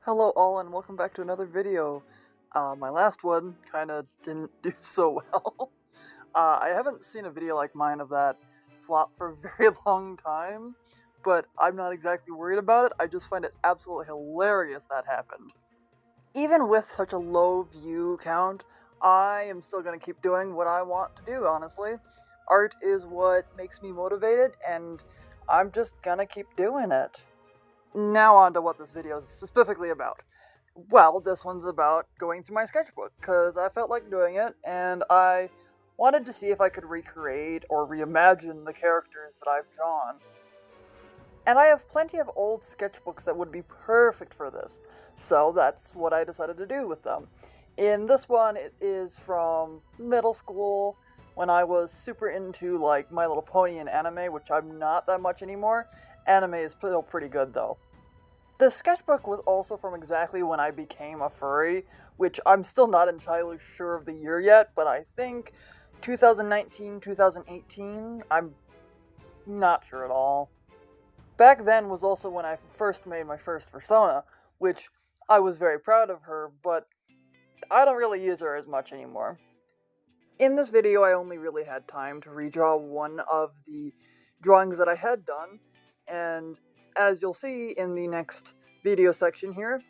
Hello all and welcome back to another video. My last one kinda didn't do so well. I haven't seen a video like mine of that flop for a very long time, but I'm not exactly worried about it. I just find it absolutely hilarious that happened. Even with such a low view count, I am still gonna keep doing what I want to do, honestly. Art is what makes me motivated, and I'm just gonna keep doing it. Now on to what this video is specifically about. Well, this one's about going through my sketchbook, because I felt like doing it, and I wanted to see if I could recreate or reimagine the characters that I've drawn. And I have plenty of old sketchbooks that would be perfect for this, so that's what I decided to do with them. In this one, it is from middle school, when I was super into, like, My Little Pony and anime, which I'm not that much anymore. Anime is still pretty good, though. The sketchbook was also from exactly when I became a furry, which I'm still not entirely sure of the year yet, but I think 2019, 2018, I'm not sure at all. Back then was also when I first made my first persona, which I was very proud of her, but I don't really use her as much anymore. In this video, I only really had time to redraw one of the drawings that I had done, and as you'll see in the next video section here,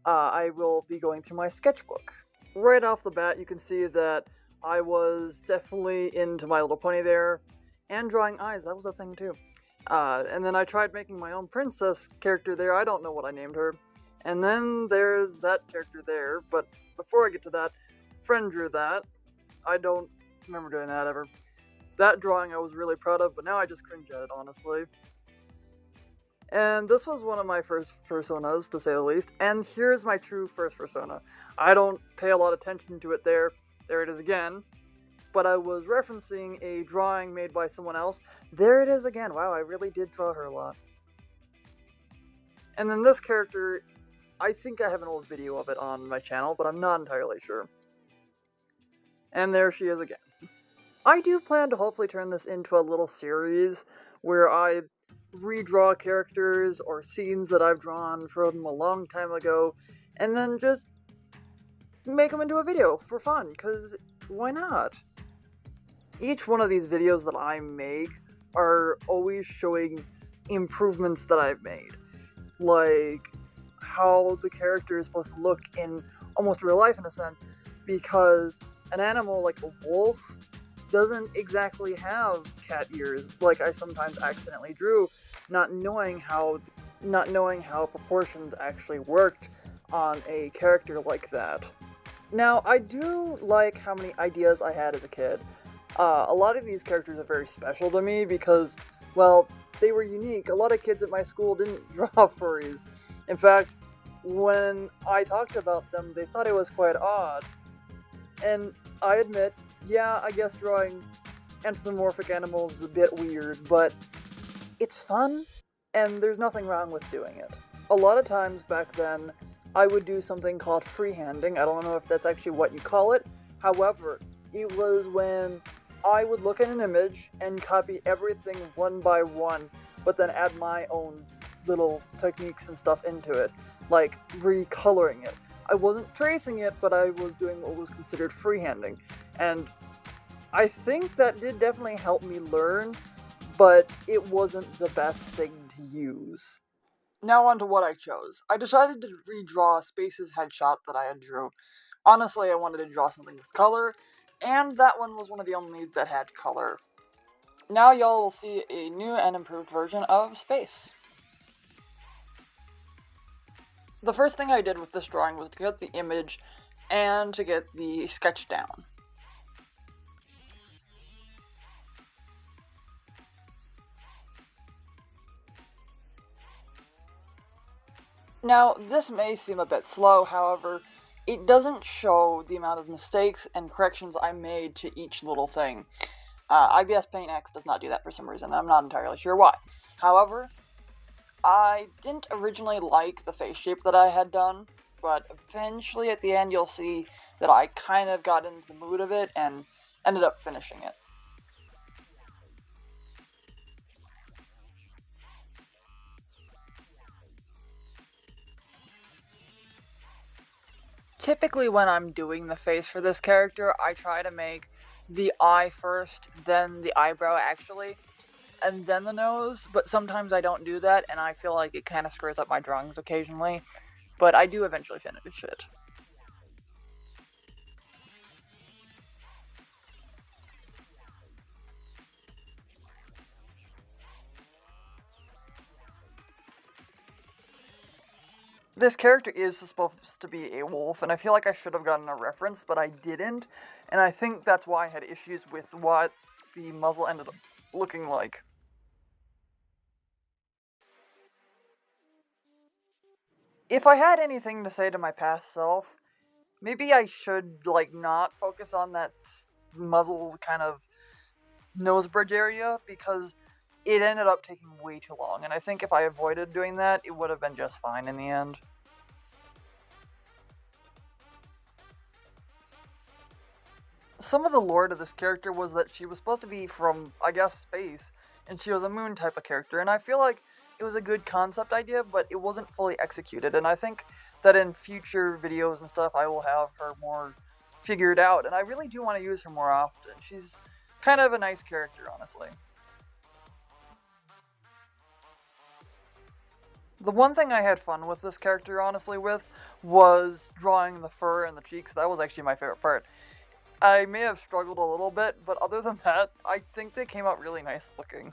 I will be going through my sketchbook. Right off the bat, you can see that I was definitely into My Little Pony there, and drawing eyes, that was a thing too. And then I tried making my own princess character there, I don't know what I named her. And then there's that character there, but before I get to that, friend drew that. I don't remember doing that ever. That drawing I was really proud of, but now I just cringe at it, honestly. And this was one of my first personas, to say the least, and here's my true first persona. I don't pay a lot of attention to it there it is again, but I was referencing a drawing made by someone else. There it is again, wow, I really did draw her a lot. And then this character, I think I have an old video of it on my channel, but I'm not entirely sure. And there she is again. I do plan to hopefully turn this into a little series where I redraw characters or scenes that I've drawn from a long time ago, and then just make them into a video for fun, because why not? Each one of these videos that I make are always showing improvements that I've made. Like how the character is supposed to look in almost real life in a sense, because an animal like a wolf doesn't exactly have cat ears, like I sometimes accidentally drew, not knowing how proportions actually worked on a character like that. Now, I do like how many ideas I had as a kid. A lot of these characters are very special to me because, well, they were unique. A lot of kids at my school didn't draw furries. In fact, when I talked about them, they thought it was quite odd. And I admit, yeah, I guess drawing anthropomorphic animals is a bit weird, but it's fun, and there's nothing wrong with doing it. A lot of times back then, I would do something called freehanding. I don't know if that's actually what you call it. However, it was when I would look at an image and copy everything one by one, but then add my own little techniques and stuff into it, like recoloring it. I wasn't tracing it, but I was doing what was considered freehanding, and I think that did definitely help me learn, but it wasn't the best thing to use. Now on to what I chose. I decided to redraw Space's headshot that I had drew. Honestly, I wanted to draw something with color, and that one was one of the only that had color. Now y'all will see a new and improved version of Space. The first thing I did with this drawing was to get the image and to get the sketch down. Now, this may seem a bit slow, however, it doesn't show the amount of mistakes and corrections I made to each little thing. IBS Paint X does not do that for some reason, I'm not entirely sure why. However, I didn't originally like the face shape that I had done, but eventually at the end you'll see that I kind of got into the mood of it and ended up finishing it. Typically when I'm doing the face for this character, I try to make the eye first, then the eyebrow actually, and then the nose, but sometimes I don't do that, and I feel like it kind of screws up my drawings occasionally, but I do eventually finish it. This character is supposed to be a wolf, and I feel like I should have gotten a reference, but I didn't, and I think that's why I had issues with what the muzzle ended up looking like. If I had anything to say to my past self, maybe I should, like, not focus on that muzzle kind of nose bridge area, because it ended up taking way too long, and I think if I avoided doing that, it would have been just fine in the end. Some of the lore to this character was that she was supposed to be from, I guess, space, and she was a moon type of character, and I feel like it was a good concept idea, but it wasn't fully executed, and I think that in future videos and stuff, I will have her more figured out, and I really do want to use her more often. She's kind of a nice character, honestly. The one thing I had fun with this character, honestly, was drawing the fur and the cheeks. That was actually my favorite part. I may have struggled a little bit, but other than that, I think they came out really nice looking.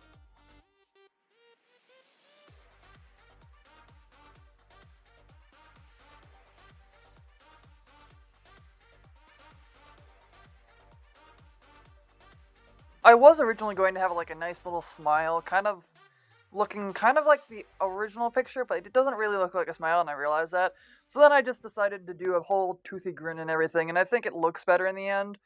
I was originally going to have like a nice little smile, looking kind of like the original picture, but it doesn't really look like a smile, and I realized that. So then I just decided to do a whole toothy grin and everything, and I think it looks better in the end.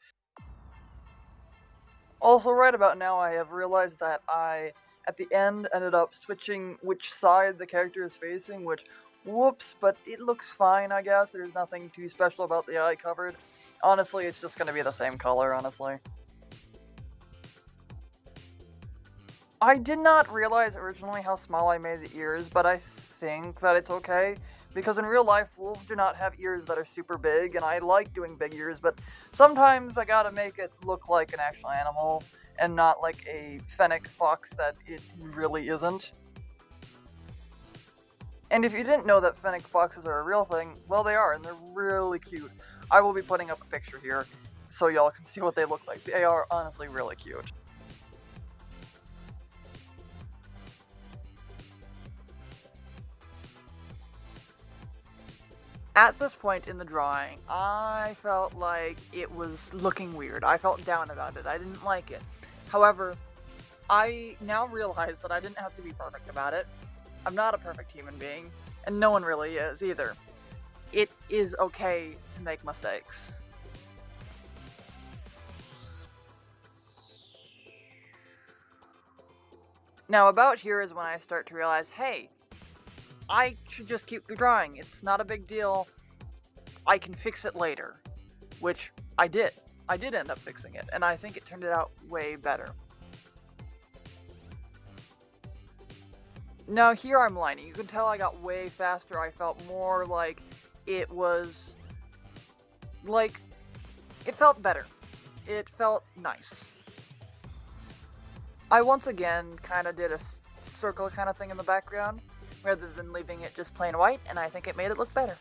Also, right about now, I have realized that I, at the end, ended up switching which side the character is facing, which, whoops, but it looks fine, I guess. There's nothing too special about the eye covered. Honestly, it's just gonna be the same color, honestly. I did not realize originally how small I made the ears, but I think that it's okay, because in real life, wolves do not have ears that are super big, and I like doing big ears, but sometimes I gotta make it look like an actual animal, and not like a fennec fox that it really isn't. And if you didn't know that fennec foxes are a real thing, well, they are, and they're really cute. I will be putting up a picture here, so y'all can see what they look like. They are honestly really cute. At this point in the drawing, I felt like it was looking weird. I felt down about it. I didn't like it. However, I now realize that I didn't have to be perfect about it. I'm not a perfect human being, and no one really is either. It is okay to make mistakes. Now, about here is when I start to realize, hey, I should just keep drawing. It's not a big deal. I can fix it later. Which I did. I did end up fixing it, and I think it turned it out way better. Now here I'm lining. You can tell I got way faster. I felt more like it was... like... it felt better. It felt nice. I once again kind of did a circle kind of thing in the background, rather than leaving it just plain white, and I think it made it look better.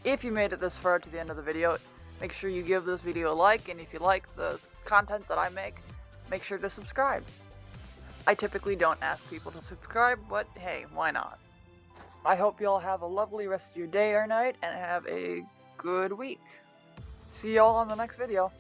If you made it this far to the end of the video, make sure you give this video a like, and if you like the content that I make sure to subscribe. I typically don't ask people to subscribe, but hey, why not? I hope you all have a lovely rest of your day or night, and have a good week. See y'all on the next video.